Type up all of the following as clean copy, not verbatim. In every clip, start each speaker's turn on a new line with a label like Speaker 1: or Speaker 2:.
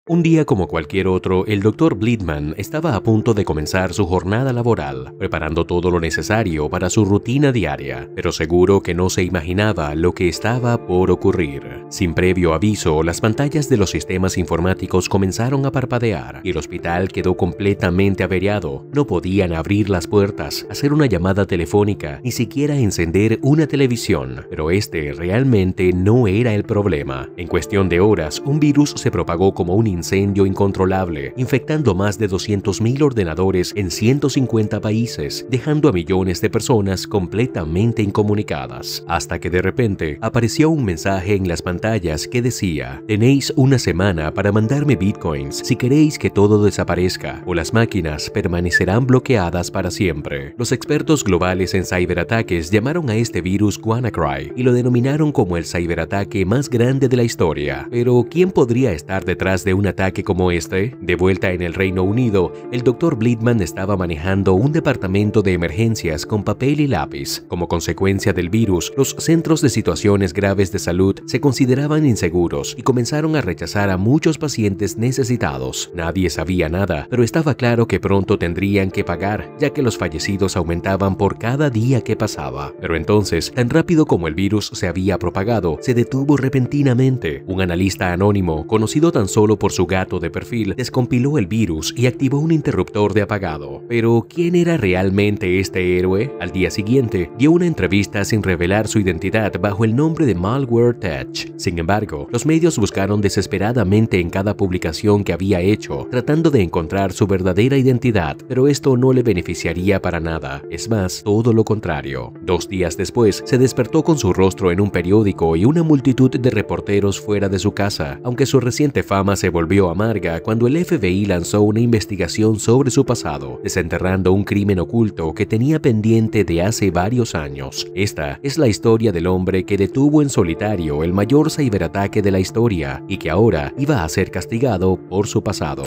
Speaker 1: Un día como cualquier otro, el Dr. Blidman estaba a punto de comenzar su jornada laboral, preparando todo lo necesario para su rutina diaria, pero seguro que no se imaginaba lo que estaba por ocurrir. Sin previo aviso, las pantallas de los sistemas informáticos comenzaron a parpadear y el hospital quedó completamente averiado. No podían abrir las puertas, hacer una llamada telefónica, ni siquiera encender una televisión, pero este realmente no era el problema. En cuestión de horas, un virus se propagó como un incendio incontrolable, infectando más de 200.000 ordenadores en 150 países, dejando a millones de personas completamente incomunicadas. Hasta que de repente apareció un mensaje en las pantallas que decía: tenéis una semana para mandarme bitcoins si queréis que todo desaparezca, o las máquinas permanecerán bloqueadas para siempre. Los expertos globales en ciberataques llamaron a este virus WannaCry y lo denominaron como el ciberataque más grande de la historia. Pero ¿quién podría estar detrás de un ataque como este? De vuelta en el Reino Unido, el Dr. Blidman estaba manejando un departamento de emergencias con papel y lápiz. Como consecuencia del virus, los centros de situaciones graves de salud se consideraban inseguros y comenzaron a rechazar a muchos pacientes necesitados. Nadie sabía nada, pero estaba claro que pronto tendrían que pagar, ya que los fallecidos aumentaban por cada día que pasaba. Pero entonces, tan rápido como el virus se había propagado, se detuvo repentinamente. Un analista anónimo, conocido tan solo por su gato de perfil, descompiló el virus y activó un interruptor de apagado. Pero, ¿quién era realmente este héroe? Al día siguiente, dio una entrevista sin revelar su identidad bajo el nombre de Malware Tech. Sin embargo, los medios buscaron desesperadamente en cada publicación que había hecho, tratando de encontrar su verdadera identidad, pero esto no le beneficiaría para nada. Es más, todo lo contrario. 2 días después, se despertó con su rostro en un periódico y una multitud de reporteros fuera de su casa, aunque su reciente fama se volvió amarga cuando el FBI lanzó una investigación sobre su pasado, desenterrando un crimen oculto que tenía pendiente de hace varios años. Esta es la historia del hombre que detuvo en solitario el mayor ciberataque de la historia y que ahora iba a ser castigado por su pasado.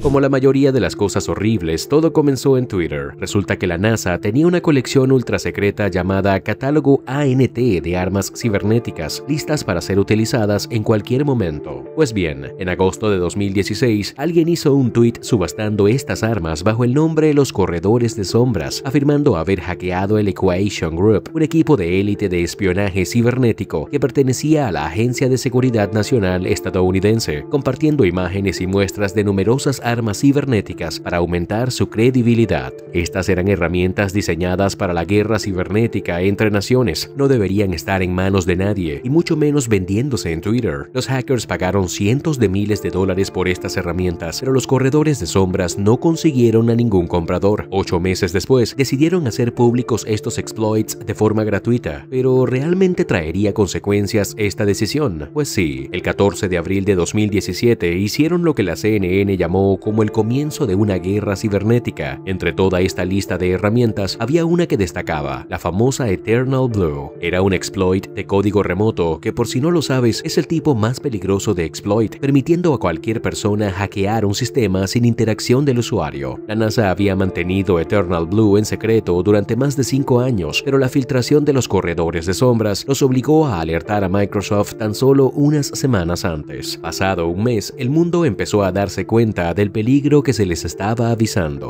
Speaker 1: Como la mayoría de las cosas horribles, todo comenzó en Twitter. Resulta que la NASA tenía una colección ultra secreta llamada Catálogo ANT de armas cibernéticas, listas para ser utilizadas en cualquier momento. Pues bien, en agosto de 2016, alguien hizo un tweet subastando estas armas bajo el nombre Los Corredores de Sombras, afirmando haber hackeado el Equation Group, un equipo de élite de espionaje cibernético que pertenecía a la Agencia de Seguridad Nacional estadounidense, compartiendo imágenes y muestras de numerosas armas cibernéticas para aumentar su credibilidad. Estas eran herramientas diseñadas para la guerra cibernética entre naciones. No deberían estar en manos de nadie, y mucho menos vendiéndose en Twitter. Los hackers pagaron cientos de miles de dólares por estas herramientas, pero los corredores de sombras no consiguieron a ningún comprador. 8 meses después, decidieron hacer públicos estos exploits de forma gratuita. ¿Pero realmente traería consecuencias esta decisión? Pues sí, el 14 de abril de 2017 hicieron lo que la CNN llamó como el comienzo de una guerra cibernética. Entre toda esta lista de herramientas, había una que destacaba, la famosa Eternal Blue. Era un exploit de código remoto que, por si no lo sabes, es el tipo más peligroso de exploit, permitiendo a cualquier persona hackear un sistema sin interacción del usuario. La NASA había mantenido Eternal Blue en secreto durante más de 5 años, pero la filtración de los corredores de sombras los obligó a alertar a Microsoft tan solo unas semanas antes. Pasado un mes, el mundo empezó a darse cuenta del peligro que se les estaba avisando.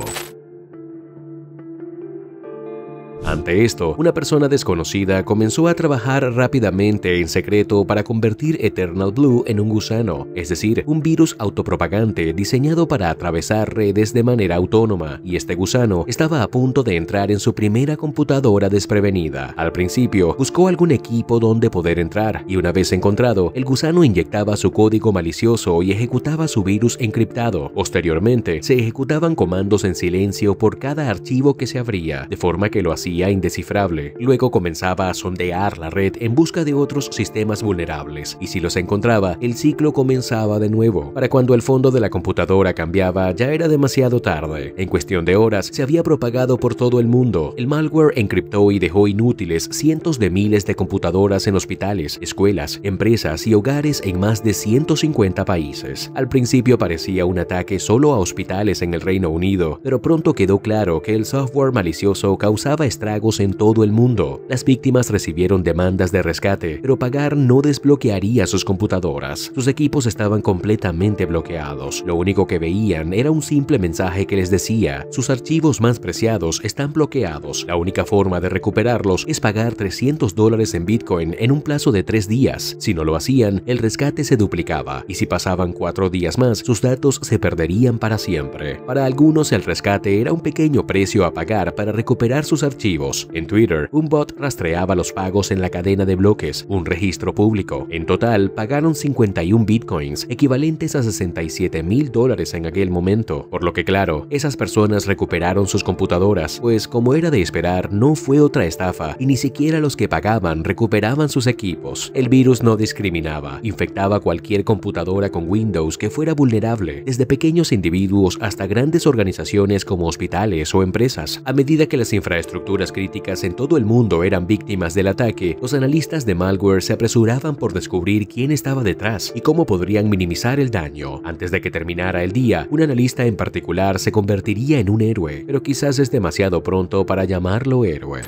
Speaker 1: Ante esto, una persona desconocida comenzó a trabajar rápidamente en secreto para convertir Eternal Blue en un gusano, es decir, un virus autopropagante diseñado para atravesar redes de manera autónoma, y este gusano estaba a punto de entrar en su primera computadora desprevenida. Al principio, buscó algún equipo donde poder entrar, y una vez encontrado, el gusano inyectaba su código malicioso y ejecutaba su virus encriptado. Posteriormente, se ejecutaban comandos en silencio por cada archivo que se abría, de forma que lo hacía indescifrable. Luego comenzaba a sondear la red en busca de otros sistemas vulnerables, y si los encontraba, el ciclo comenzaba de nuevo. Para cuando el fondo de la computadora cambiaba, ya era demasiado tarde. En cuestión de horas, se había propagado por todo el mundo. El malware encriptó y dejó inútiles cientos de miles de computadoras en hospitales, escuelas, empresas y hogares en más de 150 países. Al principio parecía un ataque solo a hospitales en el Reino Unido, pero pronto quedó claro que el software malicioso causaba estragos estragos en todo el mundo. Las víctimas recibieron demandas de rescate, pero pagar no desbloquearía sus computadoras. Sus equipos estaban completamente bloqueados. Lo único que veían era un simple mensaje que les decía: sus archivos más preciados están bloqueados. La única forma de recuperarlos es pagar $300 en Bitcoin en un plazo de 3 días. Si no lo hacían, el rescate se duplicaba, y si pasaban 4 días más, sus datos se perderían para siempre. Para algunos, el rescate era un pequeño precio a pagar para recuperar sus archivos. En Twitter, un bot rastreaba los pagos en la cadena de bloques, un registro público. En total, pagaron 51 bitcoins, equivalentes a $67,000 en aquel momento. Por lo que claro, esas personas recuperaron sus computadoras, pues como era de esperar, no fue otra estafa, y ni siquiera los que pagaban recuperaban sus equipos. El virus no discriminaba, infectaba cualquier computadora con Windows que fuera vulnerable, desde pequeños individuos hasta grandes organizaciones como hospitales o empresas. A medida que las infraestructuras críticas en todo el mundo eran víctimas del ataque, los analistas de malware se apresuraban por descubrir quién estaba detrás y cómo podrían minimizar el daño. Antes de que terminara el día, un analista en particular se convertiría en un héroe, pero quizás es demasiado pronto para llamarlo héroe.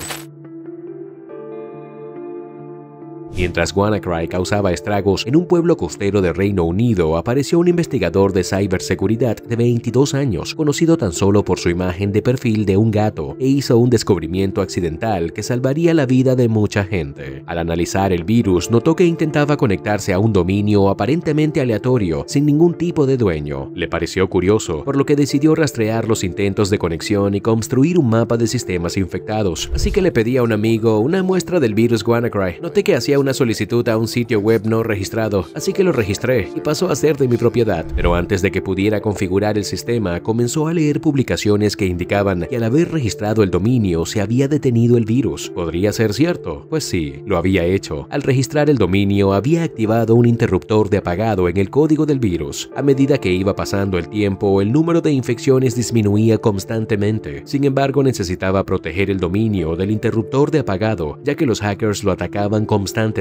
Speaker 1: Mientras WannaCry causaba estragos en un pueblo costero de Reino Unido, apareció un investigador de ciberseguridad de 22 años, conocido tan solo por su imagen de perfil de un gato, e hizo un descubrimiento accidental que salvaría la vida de mucha gente. Al analizar el virus, notó que intentaba conectarse a un dominio aparentemente aleatorio, sin ningún tipo de dueño. Le pareció curioso, por lo que decidió rastrear los intentos de conexión y construir un mapa de sistemas infectados. Así que le pedí a un amigo una muestra del virus WannaCry. Noté que hacía una solicitud a un sitio web no registrado, así que lo registré y pasó a ser de mi propiedad. Pero antes de que pudiera configurar el sistema, comenzó a leer publicaciones que indicaban que al haber registrado el dominio se había detenido el virus. ¿Podría ser cierto? Pues sí, lo había hecho. Al registrar el dominio había activado un interruptor de apagado en el código del virus. A medida que iba pasando el tiempo, el número de infecciones disminuía constantemente. Sin embargo, necesitaba proteger el dominio del interruptor de apagado, ya que los hackers lo atacaban constantemente.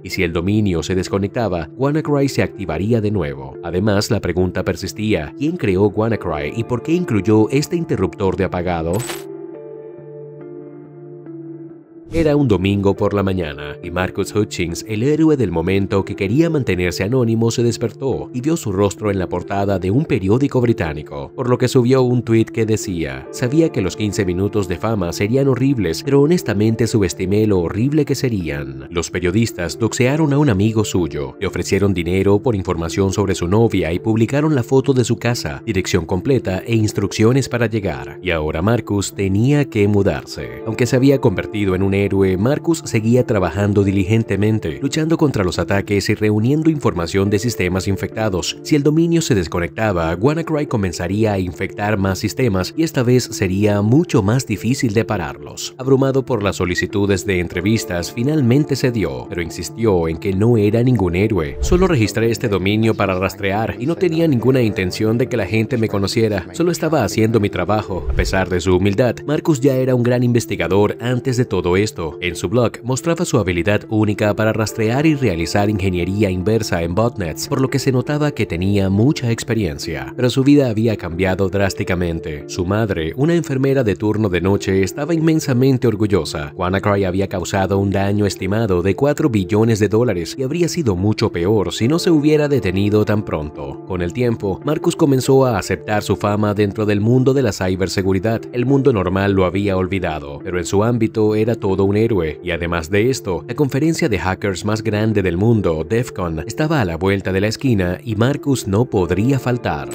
Speaker 1: Y si el dominio se desconectaba, WannaCry se activaría de nuevo. Además, la pregunta persistía: ¿quién creó WannaCry y por qué incluyó este interruptor de apagado? Era un domingo por la mañana y Marcus Hutchins, el héroe del momento que quería mantenerse anónimo, se despertó y vio su rostro en la portada de un periódico británico, por lo que subió un tuit que decía: sabía que los 15 minutos de fama serían horribles, pero honestamente subestimé lo horrible que serían. Los periodistas doxearon a un amigo suyo, le ofrecieron dinero por información sobre su novia y publicaron la foto de su casa, dirección completa e instrucciones para llegar. Y ahora Marcus tenía que mudarse. Aunque se había convertido en un héroe, Marcus seguía trabajando diligentemente, luchando contra los ataques y reuniendo información de sistemas infectados. Si el dominio se desconectaba, WannaCry comenzaría a infectar más sistemas y esta vez sería mucho más difícil de pararlos. Abrumado por las solicitudes de entrevistas, finalmente cedió, pero insistió en que no era ningún héroe. Solo registré este dominio para rastrear y no tenía ninguna intención de que la gente me conociera. Solo estaba haciendo mi trabajo. A pesar de su humildad, Marcus ya era un gran investigador antes de todo esto. En su blog mostraba su habilidad única para rastrear y realizar ingeniería inversa en botnets, por lo que se notaba que tenía mucha experiencia. Pero su vida había cambiado drásticamente. Su madre, una enfermera de turno de noche, estaba inmensamente orgullosa. WannaCry había causado un daño estimado de $4 billones y habría sido mucho peor si no se hubiera detenido tan pronto. Con el tiempo, Marcus comenzó a aceptar su fama dentro del mundo de la ciberseguridad. El mundo normal lo había olvidado, pero en su ámbito era todo un héroe, y además de esto, la conferencia de hackers más grande del mundo, DEF CON, estaba a la vuelta de la esquina y Marcus no podría faltar.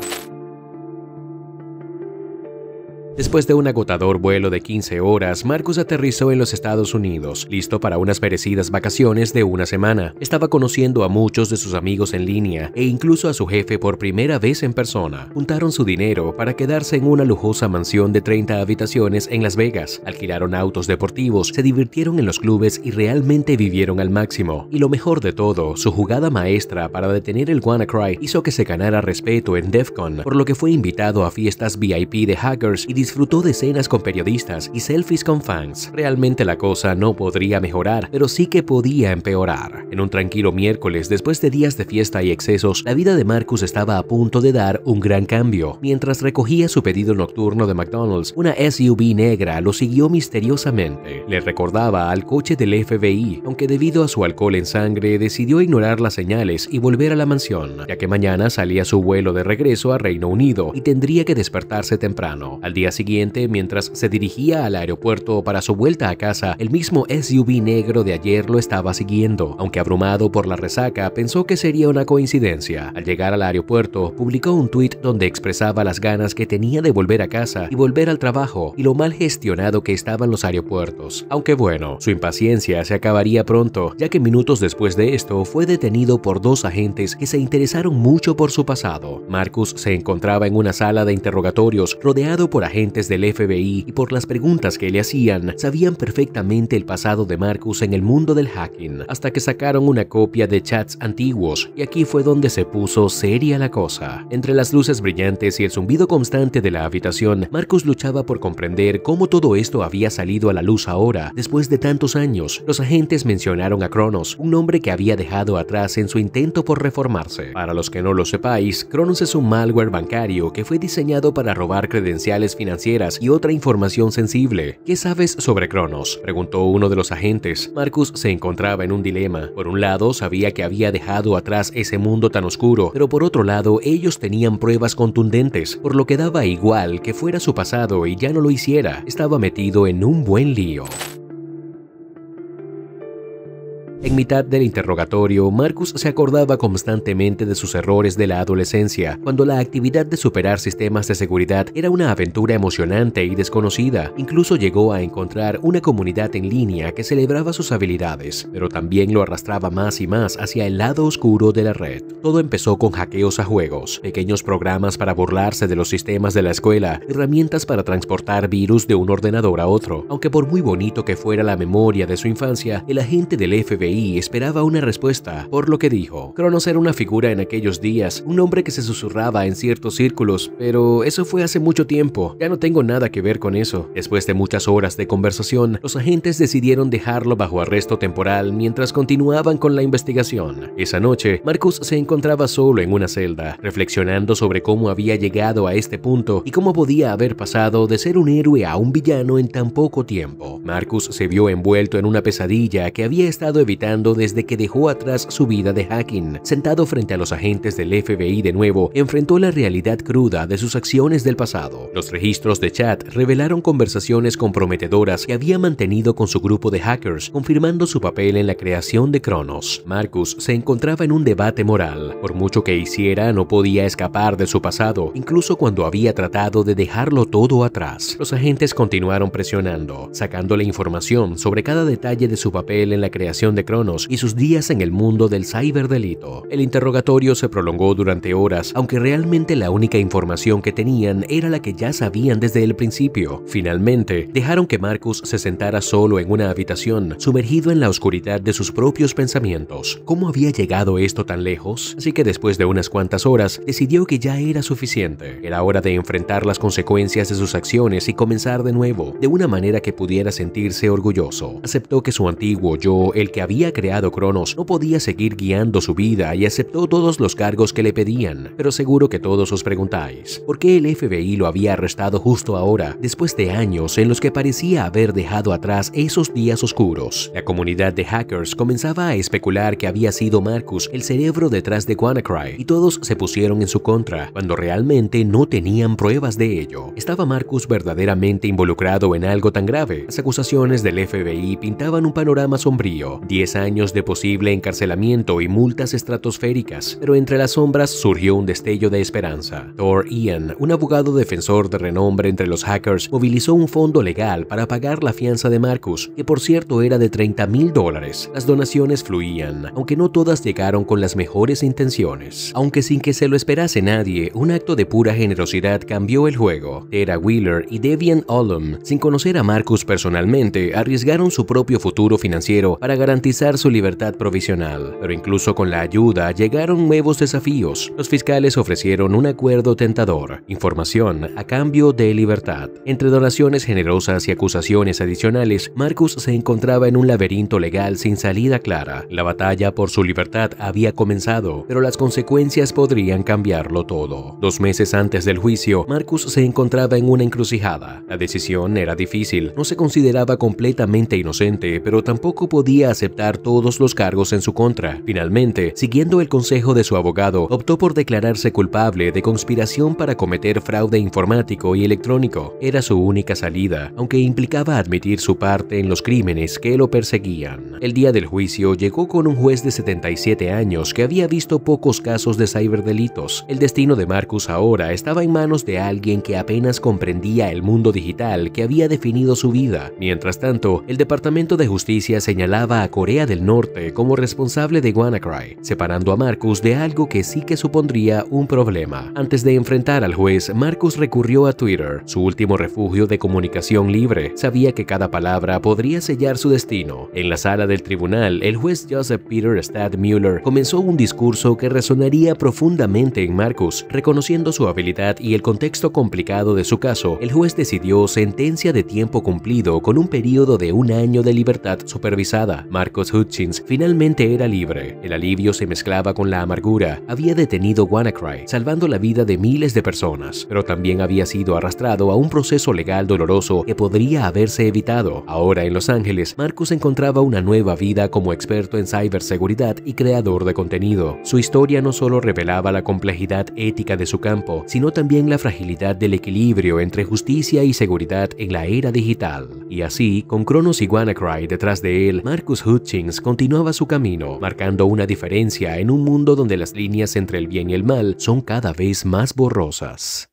Speaker 1: Después de un agotador vuelo de 15 horas, Marcus aterrizó en los Estados Unidos, listo para unas merecidas vacaciones de una semana. Estaba conociendo a muchos de sus amigos en línea e incluso a su jefe por primera vez en persona. Juntaron su dinero para quedarse en una lujosa mansión de 30 habitaciones en Las Vegas. Alquilaron autos deportivos, se divirtieron en los clubes y realmente vivieron al máximo. Y lo mejor de todo, su jugada maestra para detener el WannaCry hizo que se ganara respeto en DEF CON, por lo que fue invitado a fiestas VIP de hackers y disfrutó de cenas con periodistas y selfies con fans. Realmente la cosa no podría mejorar, pero sí que podía empeorar. En un tranquilo miércoles, después de días de fiesta y excesos, la vida de Marcus estaba a punto de dar un gran cambio. Mientras recogía su pedido nocturno de McDonald's, una SUV negra lo siguió misteriosamente. Le recordaba al coche del FBI, aunque debido a su alcohol en sangre decidió ignorar las señales y volver a la mansión, ya que mañana salía su vuelo de regreso a Reino Unido y tendría que despertarse temprano. Al día siguiente, mientras se dirigía al aeropuerto para su vuelta a casa, el mismo SUV negro de ayer lo estaba siguiendo. Aunque abrumado por la resaca, pensó que sería una coincidencia. Al llegar al aeropuerto, publicó un tuit donde expresaba las ganas que tenía de volver a casa y volver al trabajo y lo mal gestionado que estaban los aeropuertos. Aunque bueno, su impaciencia se acabaría pronto, ya que minutos después de esto fue detenido por dos agentes que se interesaron mucho por su pasado. Marcus se encontraba en una sala de interrogatorios rodeado por agentes del FBI y por las preguntas que le hacían, sabían perfectamente el pasado de Marcus en el mundo del hacking, hasta que sacaron una copia de chats antiguos, y aquí fue donde se puso seria la cosa. Entre las luces brillantes y el zumbido constante de la habitación, Marcus luchaba por comprender cómo todo esto había salido a la luz ahora, después de tantos años. Los agentes mencionaron a Kronos, un nombre que había dejado atrás en su intento por reformarse. Para los que no lo sepáis, Kronos es un malware bancario que fue diseñado para robar credenciales financieras y otra información sensible. ¿Qué sabes sobre Kronos?, preguntó uno de los agentes. Marcus se encontraba en un dilema. Por un lado, sabía que había dejado atrás ese mundo tan oscuro, pero por otro lado, ellos tenían pruebas contundentes, por lo que daba igual que fuera su pasado y ya no lo hiciera. Estaba metido en un buen lío. En mitad del interrogatorio, Marcus se acordaba constantemente de sus errores de la adolescencia, cuando la actividad de superar sistemas de seguridad era una aventura emocionante y desconocida. Incluso llegó a encontrar una comunidad en línea que celebraba sus habilidades, pero también lo arrastraba más y más hacia el lado oscuro de la red. Todo empezó con hackeos a juegos, pequeños programas para burlarse de los sistemas de la escuela, herramientas para transportar virus de un ordenador a otro. Aunque por muy bonito que fuera la memoria de su infancia, el agente del FBI esperaba una respuesta, por lo que dijo. Kronos era una figura en aquellos días, un hombre que se susurraba en ciertos círculos, pero eso fue hace mucho tiempo, ya no tengo nada que ver con eso. Después de muchas horas de conversación, los agentes decidieron dejarlo bajo arresto temporal mientras continuaban con la investigación. Esa noche, Marcus se encontraba solo en una celda, reflexionando sobre cómo había llegado a este punto y cómo podía haber pasado de ser un héroe a un villano en tan poco tiempo. Marcus se vio envuelto en una pesadilla que había estado evitando desde que dejó atrás su vida de hacking. Sentado frente a los agentes del FBI de nuevo, enfrentó la realidad cruda de sus acciones del pasado. Los registros de chat revelaron conversaciones comprometedoras que había mantenido con su grupo de hackers, confirmando su papel en la creación de Kronos. Marcus se encontraba en un debate moral. Por mucho que hiciera, no podía escapar de su pasado, incluso cuando había tratado de dejarlo todo atrás. Los agentes continuaron presionando, sacándole información sobre cada detalle de su papel en la creación de Kronos y sus días en el mundo del ciberdelito. El interrogatorio se prolongó durante horas, aunque realmente la única información que tenían era la que ya sabían desde el principio. Finalmente, dejaron que Marcus se sentara solo en una habitación, sumergido en la oscuridad de sus propios pensamientos. ¿Cómo había llegado esto tan lejos? Así que después de unas cuantas horas, decidió que ya era suficiente. Era hora de enfrentar las consecuencias de sus acciones y comenzar de nuevo, de una manera que pudiera sentirse orgulloso. Aceptó que su antiguo yo, el que había creado Kronos, no podía seguir guiando su vida y aceptó todos los cargos que le pedían. Pero seguro que todos os preguntáis, ¿por qué el FBI lo había arrestado justo ahora, después de años en los que parecía haber dejado atrás esos días oscuros? La comunidad de hackers comenzaba a especular que había sido Marcus el cerebro detrás de WannaCry, y todos se pusieron en su contra, cuando realmente no tenían pruebas de ello. ¿Estaba Marcus verdaderamente involucrado en algo tan grave? Las acusaciones del FBI pintaban un panorama sombrío: 10 años de posible encarcelamiento y multas estratosféricas, pero entre las sombras surgió un destello de esperanza. Thor Ian, un abogado defensor de renombre entre los hackers, movilizó un fondo legal para pagar la fianza de Marcus, que por cierto era de $30,000. Las donaciones fluían, aunque no todas llegaron con las mejores intenciones. Aunque sin que se lo esperase nadie, un acto de pura generosidad cambió el juego. Tara Wheeler y Devian Ollum, sin conocer a Marcus personalmente, arriesgaron su propio futuro financiero para garantizar garantizar su libertad provisional. Pero incluso con la ayuda llegaron nuevos desafíos. Los fiscales ofrecieron un acuerdo tentador: información a cambio de libertad. Entre donaciones generosas y acusaciones adicionales, Marcus se encontraba en un laberinto legal sin salida clara. La batalla por su libertad había comenzado, pero las consecuencias podrían cambiarlo todo. 2 meses antes del juicio, Marcus se encontraba en una encrucijada. La decisión era difícil. No se consideraba completamente inocente, pero tampoco podía aceptar todos los cargos en su contra. Finalmente, siguiendo el consejo de su abogado, optó por declararse culpable de conspiración para cometer fraude informático y electrónico. Era su única salida, aunque implicaba admitir su parte en los crímenes que lo perseguían. El día del juicio llegó con un juez de 77 años que había visto pocos casos de ciberdelitos. El destino de Marcus ahora estaba en manos de alguien que apenas comprendía el mundo digital que había definido su vida. Mientras tanto, el Departamento de Justicia señalaba a Corea del Norte como responsable de WannaCry, separando a Marcus de algo que sí que supondría un problema. Antes de enfrentar al juez, Marcus recurrió a Twitter, su último refugio de comunicación libre. Sabía que cada palabra podría sellar su destino. En la sala del tribunal, el juez Joseph Peter Stadtmüller comenzó un discurso que resonaría profundamente en Marcus. Reconociendo su habilidad y el contexto complicado de su caso, el juez decidió sentencia de tiempo cumplido con un periodo de 1 año de libertad supervisada. Marcus Hutchins finalmente era libre. El alivio se mezclaba con la amargura. Había detenido WannaCry, salvando la vida de miles de personas, pero también había sido arrastrado a un proceso legal doloroso que podría haberse evitado. Ahora en Los Ángeles, Marcus encontraba una nueva vida como experto en ciberseguridad y creador de contenido. Su historia no solo revelaba la complejidad ética de su campo, sino también la fragilidad del equilibrio entre justicia y seguridad en la era digital. Y así, con Cronos y WannaCry detrás de él, Marcus Hutchins continuaba su camino, marcando una diferencia en un mundo donde las líneas entre el bien y el mal son cada vez más borrosas.